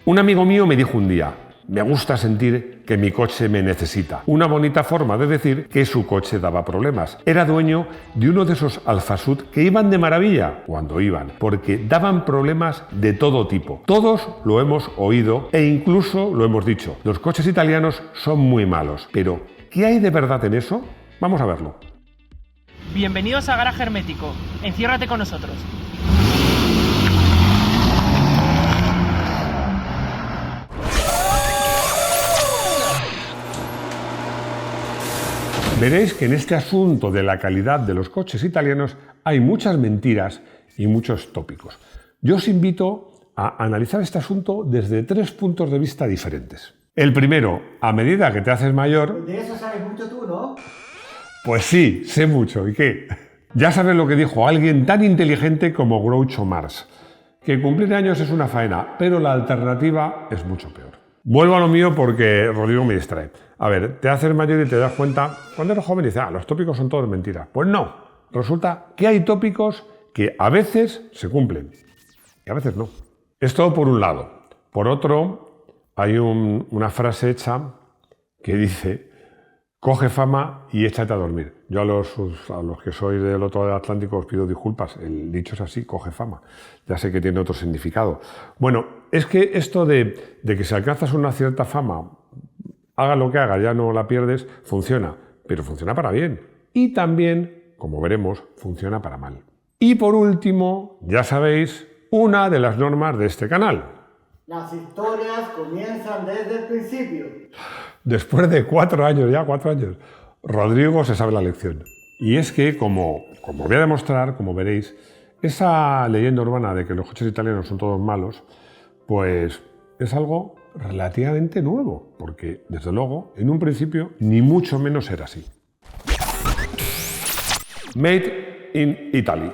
Un amigo mío me dijo un día: me gusta sentir que mi coche me necesita. Una bonita forma de decir que su coche daba problemas. Era dueño de uno de esos Alfa Sud que iban de maravilla cuando iban, porque daban problemas de todo tipo. Todos lo hemos oído e incluso lo hemos dicho. Los coches italianos son muy malos, pero ¿qué hay de verdad en eso? Vamos a verlo. Bienvenidos a Garaje Hermético. Enciérrate con nosotros. Veréis que en este asunto de la calidad de los coches italianos hay muchas mentiras y muchos tópicos. Yo os invito a analizar este asunto desde 3 puntos de vista diferentes. El primero, a medida que te haces mayor... De eso sabes mucho tú, ¿no? Pues sí, sé mucho. ¿Y qué? Ya sabes lo que dijo alguien tan inteligente como Groucho Marx, que cumplir años es una faena, pero la alternativa es mucho peor. Vuelvo a lo mío porque Rodrigo me distrae. A ver, te haces mayor y te das cuenta, cuando eres joven dices, los tópicos son todos mentiras. Pues no, resulta que hay tópicos que a veces se cumplen y a veces no. Esto por un lado. Por otro, hay una frase hecha que dice: coge fama y échate a dormir. Yo a los que sois del otro lado del Atlántico os pido disculpas. El dicho es así: coge fama. Ya sé que tiene otro significado. Bueno, es que esto de que si alcanzas una cierta fama, haga lo que haga, ya no la pierdes, funciona. Pero funciona para bien. Y también, como veremos, funciona para mal. Y por último, ya sabéis, una de las normas de este canal. Las historias comienzan desde el principio. Después de 4 años, Rodrigo se sabe la lección. Y es que, como voy a demostrar, como veréis, esa leyenda urbana de que los coches italianos son todos malos, pues es algo relativamente nuevo, porque desde luego, en un principio, ni mucho menos era así. Made in Italy.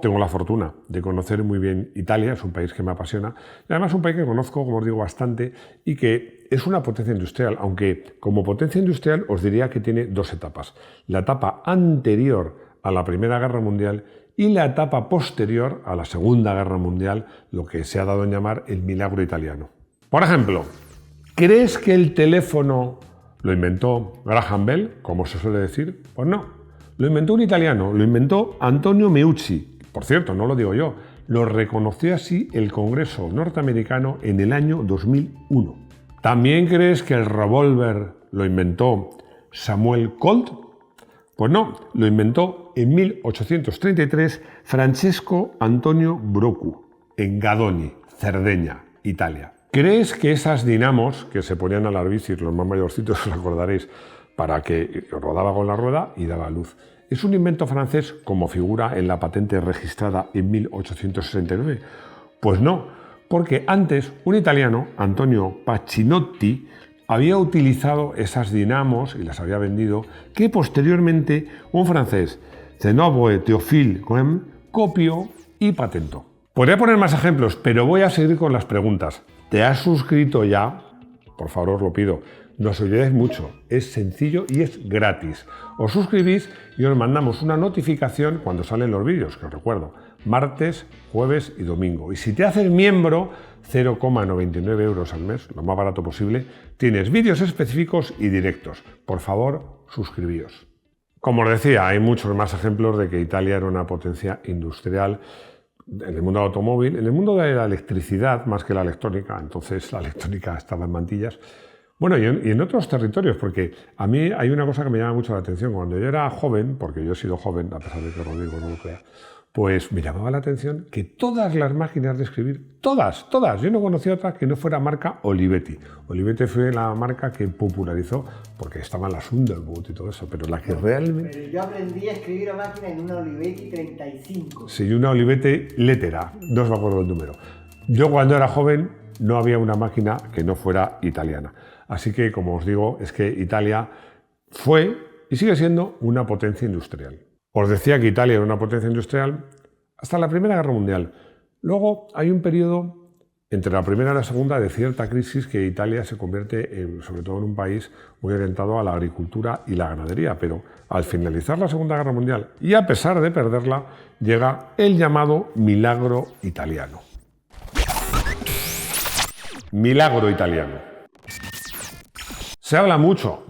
Tengo la fortuna de conocer muy bien Italia, es un país que me apasiona, y además es un país que conozco, como os digo, bastante, y que es una potencia industrial, aunque como potencia industrial os diría que tiene 2 etapas. La etapa anterior a la Primera Guerra Mundial y la etapa posterior a la Segunda Guerra Mundial, lo que se ha dado en llamar el milagro italiano. Por ejemplo, ¿crees que el teléfono lo inventó Graham Bell, como se suele decir? Pues no. Lo inventó un italiano, lo inventó Antonio Meucci. Por cierto, no lo digo yo, lo reconoció así el Congreso norteamericano en el año 2001. ¿También crees que el revólver lo inventó Samuel Colt? Pues no, lo inventó en 1833 Francesco Antonio Brocu, en Gadoni, Cerdeña, Italia. ¿Crees que esas dinamos que se ponían a las bicis, los más mayorcitos os acordaréis, para que rodaba con la rueda y daba luz, es un invento francés como figura en la patente registrada en 1869? Pues no, porque antes un italiano, Antonio Pacinotti, había utilizado esas dinamos y las había vendido, que posteriormente un francés, Zénobe Théophile Guéme, copió y patentó. Podría poner más ejemplos, pero voy a seguir con las preguntas. ¿Te has suscrito ya? Por favor, os lo pido. No os olvidéis mucho, es sencillo y es gratis. Os suscribís y os mandamos una notificación cuando salen los vídeos, que os recuerdo, martes, jueves y domingo. Y si te haces miembro, 0,99 euros al mes, lo más barato posible, tienes vídeos específicos y directos. Por favor, suscribíos. Como os decía, hay muchos más ejemplos de que Italia era una potencia industrial en el mundo del automóvil, en el mundo de la electricidad más que la electrónica, entonces la electrónica estaba en mantillas. Bueno, y en otros territorios, porque a mí hay una cosa que me llama mucho la atención. Cuando yo era joven, porque yo he sido joven, a pesar de que Rodrigo no lo crea, pues me llamaba la atención que todas las máquinas de escribir, todas, yo no conocía otra que no fuera marca Olivetti. Olivetti fue la marca que popularizó, porque estaban las Underwood y todo eso, pero la que realmente... Pero yo aprendí a escribir a máquina en una Olivetti 35. Sí, una Olivetti Lettera, no os me acuerdo el número. Yo cuando era joven no había una máquina que no fuera italiana. Así que, como os digo, es que Italia fue y sigue siendo una potencia industrial. Os decía que Italia era una potencia industrial hasta la Primera Guerra Mundial. Luego hay un periodo entre la Primera y la Segunda de cierta crisis que Italia se convierte sobre todo en un país muy orientado a la agricultura y la ganadería. Pero al finalizar la Segunda Guerra Mundial y a pesar de perderla, llega el llamado milagro italiano. Milagro italiano. Se habla mucho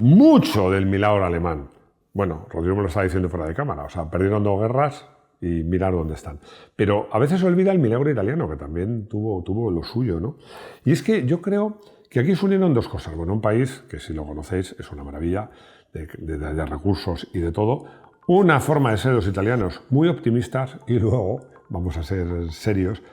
del milagro alemán. Bueno, Rodrigo me lo estaba diciendo fuera de cámara. O sea, perdieron 2 guerras y mirar dónde están. Pero a veces se olvida el milagro italiano, que también tuvo lo suyo, ¿no? Y es que yo creo que aquí se unieron 2 cosas. Bueno, un país que, si lo conocéis, es una maravilla de recursos y de todo. Una forma de ser los italianos muy optimistas y luego, vamos a ser serios,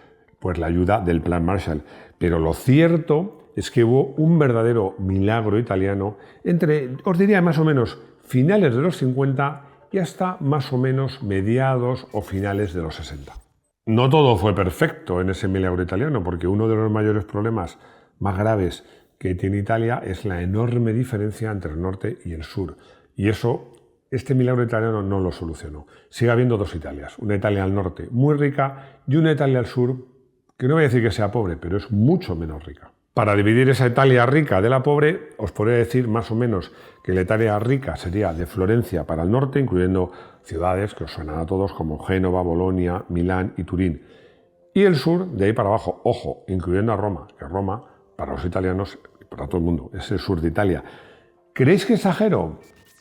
pues la ayuda del Plan Marshall. Pero lo cierto es que hubo un verdadero milagro italiano entre, os diría más o menos, finales de los 50 y hasta más o menos mediados o finales de los 60. No todo fue perfecto en ese milagro italiano, porque uno de los mayores problemas más graves que tiene Italia es la enorme diferencia entre el norte y el sur. Y eso, este milagro italiano no lo solucionó. Sigue habiendo 2 Italias, una Italia al norte muy rica y una Italia al sur que no voy a decir que sea pobre, pero es mucho menos rica. Para dividir esa Italia rica de la pobre, os podría decir más o menos que la Italia rica sería de Florencia para el norte, incluyendo ciudades que os suenan a todos como Génova, Bolonia, Milán y Turín. Y el sur, de ahí para abajo, ojo, incluyendo a Roma, que Roma, para los italianos y para todo el mundo, es el sur de Italia. ¿Creéis que exagero?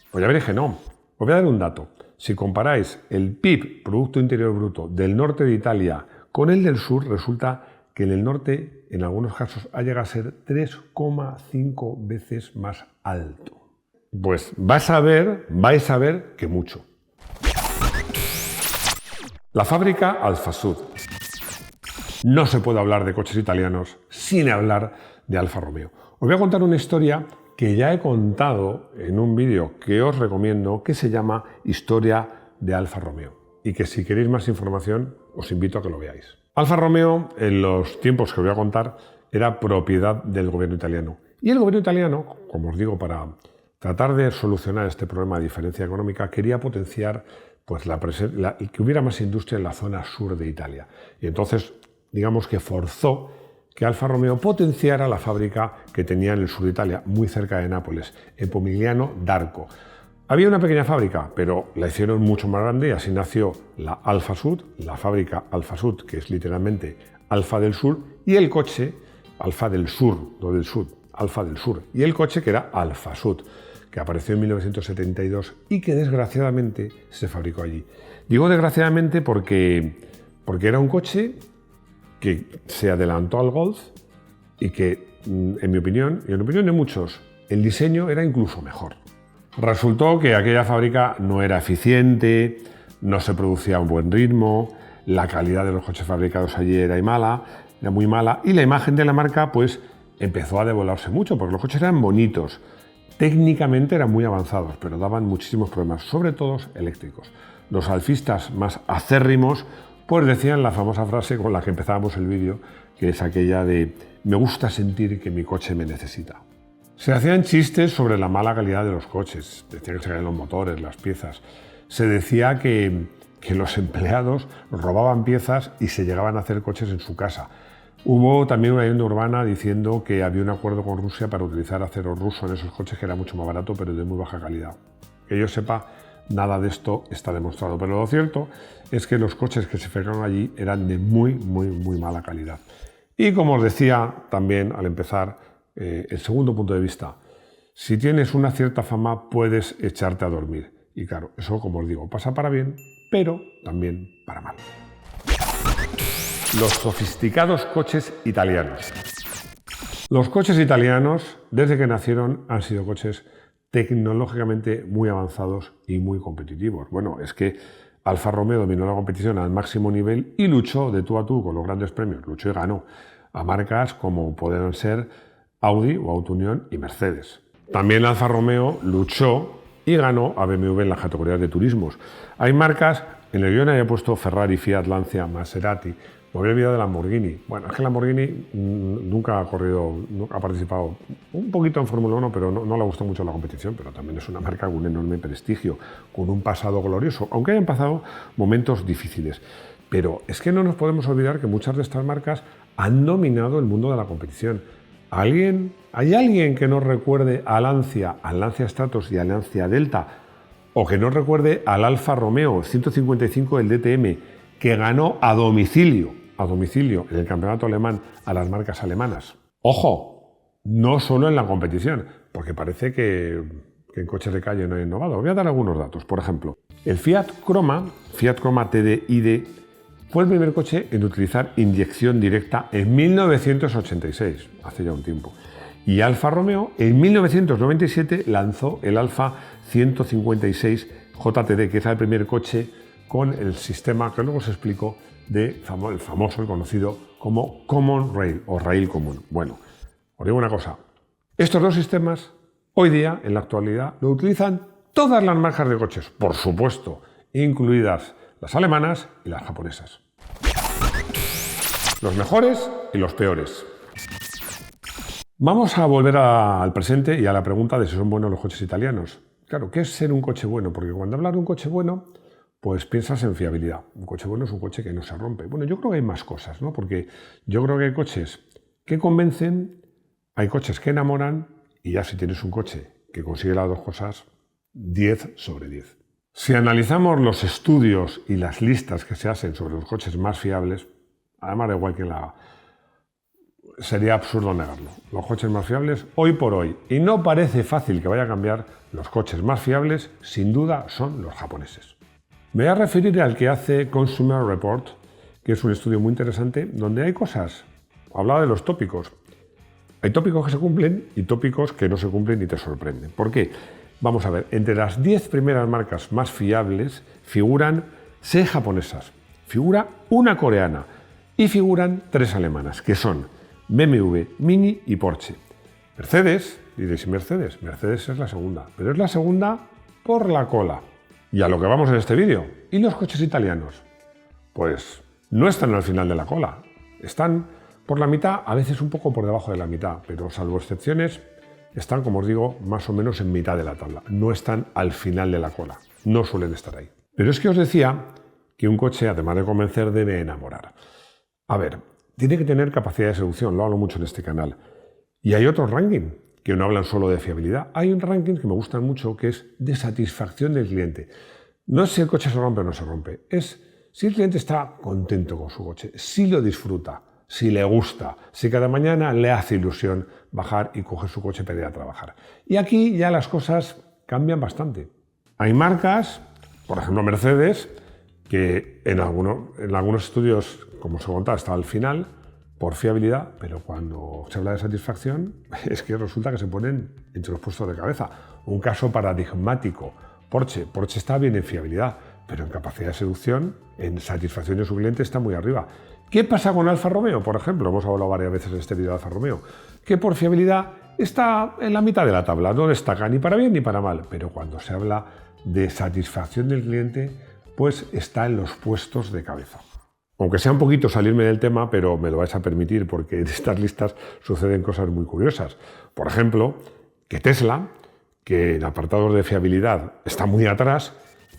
Pues ya veréis que no. Os voy a dar un dato. Si comparáis el PIB, Producto Interior Bruto, del norte de Italia con el del sur, resulta que en el norte, en algunos casos, ha llegado a ser 3,5 veces más alto. Pues vais a ver que mucho. La fábrica Alfa Sud. No se puede hablar de coches italianos sin hablar de Alfa Romeo. Os voy a contar una historia que ya he contado en un vídeo que os recomiendo, que se llama Historia de Alfa Romeo, y que si queréis más información os invito a que lo veáis. Alfa Romeo, en los tiempos que os voy a contar, era propiedad del gobierno italiano. Y el gobierno italiano, como os digo, para tratar de solucionar este problema de diferencia económica, quería potenciar pues, que hubiera más industria en la zona sur de Italia. Y entonces, digamos que forzó que Alfa Romeo potenciara la fábrica que tenía en el sur de Italia, muy cerca de Nápoles, en Pomigliano d'Arco. Había una pequeña fábrica, pero la hicieron mucho más grande y así nació la Alfa Sud, la fábrica Alfa Sud, que es literalmente Alfa del Sur, y el coche Alfa del Sur, no del Sud, Alfa del Sur, y el coche que era Alfa Sud, que apareció en 1972 y que desgraciadamente se fabricó allí. Digo desgraciadamente porque era un coche que se adelantó al Golf y que, en mi opinión, y en la opinión de muchos, el diseño era incluso mejor. Resultó que aquella fábrica no era eficiente, no se producía a un buen ritmo, la calidad de los coches fabricados allí era muy mala, y la imagen de la marca pues empezó a devaluarse mucho, porque los coches eran bonitos, técnicamente eran muy avanzados, pero daban muchísimos problemas, sobre todo eléctricos. Los alfistas más acérrimos pues decían la famosa frase con la que empezábamos el vídeo, que es aquella de «me gusta sentir que mi coche me necesita». Se hacían chistes sobre la mala calidad de los coches, decían que se caían los motores, las piezas. Se decía que los empleados robaban piezas y se llegaban a hacer coches en su casa. Hubo también una leyenda urbana diciendo que había un acuerdo con Rusia para utilizar acero ruso en esos coches, que era mucho más barato pero de muy baja calidad. Que yo sepa, nada de esto está demostrado, pero lo cierto es que los coches que se fabricaron allí eran de muy mala calidad. Y como os decía también al empezar, el segundo punto de vista, si tienes una cierta fama puedes echarte a dormir. Y claro, eso, como os digo, pasa para bien, pero también para mal. Los sofisticados coches italianos. Los coches italianos, desde que nacieron, han sido coches tecnológicamente muy avanzados y muy competitivos. Bueno, es que Alfa Romeo dominó la competición al máximo nivel y luchó de tú a tú con los grandes premios, luchó y ganó a marcas como podrían ser Audi o Auto Union y Mercedes. También Alfa Romeo luchó y ganó a BMW en las categorías de turismos. Hay marcas, en el guión había puesto Ferrari, Fiat, Lancia, Maserati. Me había olvidado de Lamborghini. Bueno, es que Lamborghini nunca ha participado un poquito en Fórmula 1, pero no le gustó mucho la competición, pero también es una marca con un enorme prestigio, con un pasado glorioso, aunque hayan pasado momentos difíciles. Pero es que no nos podemos olvidar que muchas de estas marcas han dominado el mundo de la competición. ¿Hay alguien que no recuerde al Lancia Stratos y al Lancia Delta? O que no recuerde al Alfa Romeo 155 del DTM, que ganó a domicilio en el campeonato alemán a las marcas alemanas. Ojo, no solo en la competición, porque parece que en coches de calle no he innovado. Voy a dar algunos datos. Por ejemplo, el Fiat Croma TDID, fue el primer coche en utilizar inyección directa en 1986, hace ya un tiempo. Y Alfa Romeo en 1997 lanzó el Alfa 156 JTD, que es el primer coche con el sistema que luego os explico el famoso, el conocido como Common Rail o rail común. Bueno, os digo una cosa, estos dos sistemas hoy día, en la actualidad, lo utilizan todas las marcas de coches, por supuesto, incluidas las alemanas y las japonesas. Los mejores y los peores. Vamos a volver al presente y a la pregunta de si son buenos los coches italianos. Claro, ¿qué es ser un coche bueno? Porque cuando hablas de un coche bueno, pues piensas en fiabilidad. Un coche bueno es un coche que no se rompe. Bueno, yo creo que hay más cosas, ¿no? Porque yo creo que hay coches que convencen, hay coches que enamoran, y ya si tienes un coche que consigue las dos cosas, 10 sobre 10. Si analizamos los estudios y las listas que se hacen sobre los coches más fiables, además da igual que sería absurdo negarlo. Los coches más fiables, hoy por hoy, y no parece fácil que vaya a cambiar, los coches más fiables, sin duda, son los japoneses. Me voy a referir al que hace Consumer Report, que es un estudio muy interesante, donde hay cosas, hablaba de los tópicos. Hay tópicos que se cumplen y tópicos que no se cumplen y te sorprenden. ¿Por qué? Vamos a ver, entre las 10 primeras marcas más fiables figuran 6 japonesas, figura una coreana y figuran 3 alemanas, que son BMW, Mini y Porsche. Mercedes, diréis, ¿y Mercedes? Mercedes es la segunda, pero es la segunda por la cola. Y a lo que vamos en este vídeo. ¿Y los coches italianos? Pues no están al final de la cola, están por la mitad, a veces un poco por debajo de la mitad, pero salvo excepciones, están, como os digo, más o menos en mitad de la tabla. No están al final de la cola, no suelen estar ahí. Pero es que os decía que un coche, además de convencer, debe enamorar. A ver, tiene que tener capacidad de seducción, lo hablo mucho en este canal. Y hay otros rankings que no hablan solo de fiabilidad. Hay un ranking que me gustan mucho, que es de satisfacción del cliente. No es si el coche se rompe o no se rompe, es si el cliente está contento con su coche, si lo disfruta, si le gusta, si cada mañana le hace ilusión bajar y coger su coche para ir a trabajar. Y aquí ya las cosas cambian bastante. Hay marcas, por ejemplo Mercedes, que en algunos estudios, como os he contado, está al final por fiabilidad, pero cuando se habla de satisfacción es que resulta que se ponen entre los puestos de cabeza. Un caso paradigmático, Porsche está bien en fiabilidad, pero en capacidad de seducción, en satisfacción de su cliente está muy arriba. ¿Qué pasa con Alfa Romeo, por ejemplo? Hemos hablado varias veces en este vídeo de Alfa Romeo, que por fiabilidad está en la mitad de la tabla, no destaca ni para bien ni para mal, pero cuando se habla de satisfacción del cliente, pues está en los puestos de cabeza. Aunque sea un poquito salirme del tema, pero me lo vais a permitir porque en estas listas suceden cosas muy curiosas. Por ejemplo, que Tesla, que en apartados de fiabilidad está muy atrás,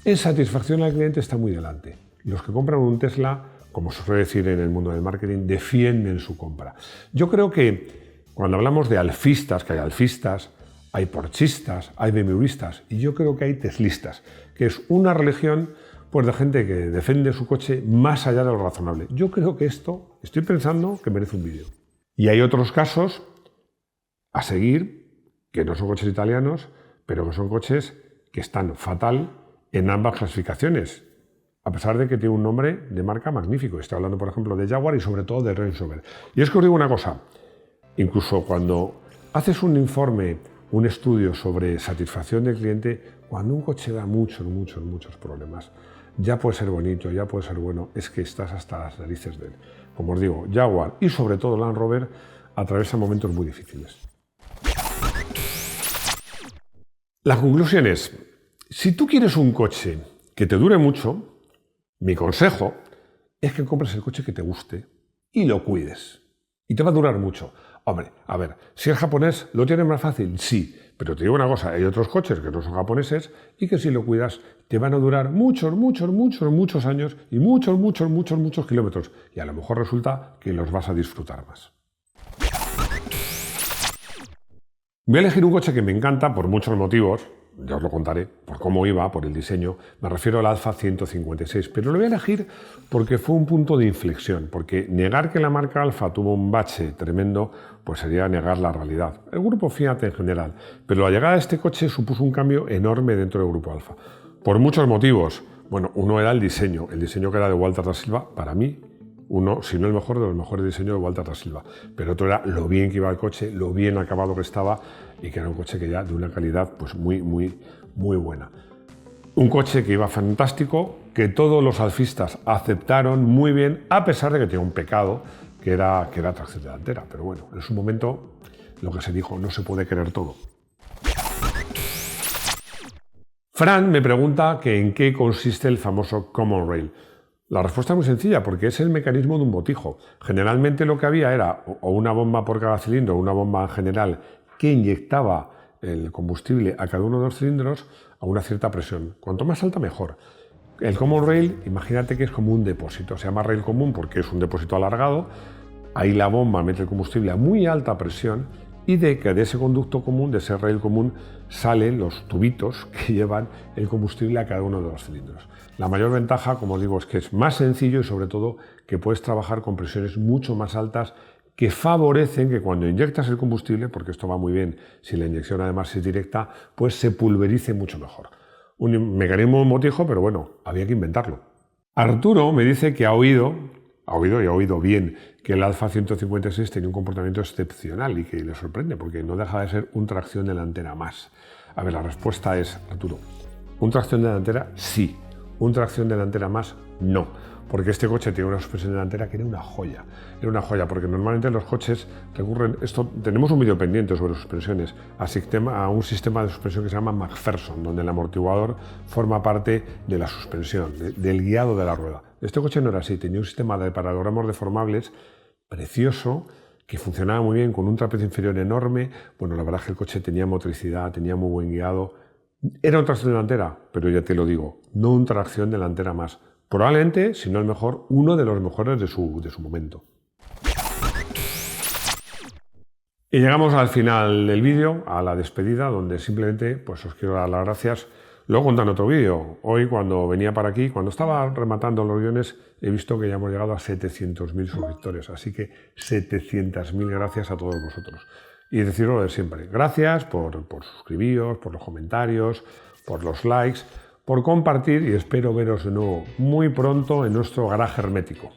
en satisfacción al cliente está muy delante. Los que compran un Tesla, como se suele decir en el mundo del marketing, defienden su compra. Yo creo que cuando hablamos de alfistas, que hay alfistas, hay porchistas, hay BMWistas, y yo creo que hay teslistas, que es una religión pues, de gente que defiende su coche más allá de lo razonable. Yo creo que esto, estoy pensando que merece un vídeo. Y hay otros casos a seguir, que no son coches italianos, pero que son coches que están fatal en ambas clasificaciones, a pesar de que tiene un nombre de marca magnífico. Estoy hablando, por ejemplo, de Jaguar y sobre todo de Range Rover. Y es que os digo una cosa, incluso cuando haces un informe, un estudio sobre satisfacción del cliente, cuando un coche da muchos problemas, ya puede ser bonito, ya puede ser bueno, es que estás hasta las narices de él. Como os digo, Jaguar y sobre todo Land Rover atraviesan momentos muy difíciles. La conclusión es, si tú quieres un coche que te dure mucho, mi consejo es que compres el coche que te guste y lo cuides. Y te va a durar mucho. Hombre, a ver, si es japonés, ¿lo tienes más fácil? Sí, pero te digo una cosa, hay otros coches que no son japoneses y que si lo cuidas te van a durar muchos años y muchos kilómetros. Y a lo mejor resulta que los vas a disfrutar más. Voy a elegir un coche que me encanta por muchos motivos, ya os lo contaré, por cómo iba, por el diseño, me refiero al Alfa 156, pero lo voy a elegir porque fue un punto de inflexión, porque negar que la marca Alfa tuvo un bache tremendo, pues sería negar la realidad. El grupo Fiat en general, pero la llegada de este coche supuso un cambio enorme dentro del grupo Alfa, por muchos motivos. Bueno, uno era el diseño que era de Walter da Silva, para mí, uno, si no el mejor, de los mejores diseños de Walter da Silva, pero otro era lo bien que iba el coche, lo bien acabado que estaba y que era un coche que ya de una calidad pues muy buena. Un coche que iba fantástico, que todos los alfistas aceptaron muy bien, a pesar de que tenía un pecado, que era tracción delantera, pero bueno, en su momento lo que se dijo, no se puede querer todo. Fran me pregunta que en qué consiste el famoso Common Rail. La respuesta es muy sencilla, porque es el mecanismo de un botijo. Generalmente lo que había era o una bomba por cada cilindro, o una bomba en general que inyectaba el combustible a cada uno de los cilindros a una cierta presión. Cuanto más alta, mejor. El Common Rail, imagínate que es como un depósito. Se llama rail común porque es un depósito alargado. Ahí la bomba mete el combustible a muy alta presión y de ese conducto común, de ese rail común, salen los tubitos que llevan el combustible a cada uno de los cilindros. La mayor ventaja, como os digo, es que es más sencillo y sobre todo que puedes trabajar con presiones mucho más altas que favorecen que cuando inyectas el combustible, porque esto va muy bien si la inyección además es directa, pues se pulverice mucho mejor. Un mecanismo de botijo, pero bueno, había que inventarlo. Arturo me dice que ha oído bien que el Alfa 156 tenía un comportamiento excepcional y que le sorprende porque no deja de ser un tracción delantera más. A ver, la respuesta es, Arturo, ¿un tracción delantera? Sí. ¿Un tracción delantera más? No. Porque este coche tiene una suspensión delantera que era una joya. Era una joya porque normalmente los coches recurren, tenemos un vídeo pendiente sobre suspensiones, a un sistema de suspensión que se llama McPherson, donde el amortiguador forma parte de la suspensión, del guiado de la rueda. Este coche no era así, tenía un sistema de paralogramos deformables precioso, que funcionaba muy bien, con un trapecio inferior enorme. Bueno, la verdad es que el coche tenía motricidad, tenía muy buen guiado. Era una tracción delantera, pero ya te lo digo, no una tracción delantera más. Probablemente, si no el mejor, uno de los mejores de su momento. Y llegamos al final del vídeo, a la despedida, donde simplemente pues, os quiero dar las gracias. Luego contaré otro vídeo. Hoy, cuando venía para aquí, cuando estaba rematando los guiones, he visto que ya hemos llegado a 700.000 suscriptores. Así que 700.000 gracias a todos vosotros. Y deciros lo de siempre. Gracias por suscribiros, por los comentarios, por los likes, por compartir y espero veros de nuevo muy pronto en nuestro garaje hermético.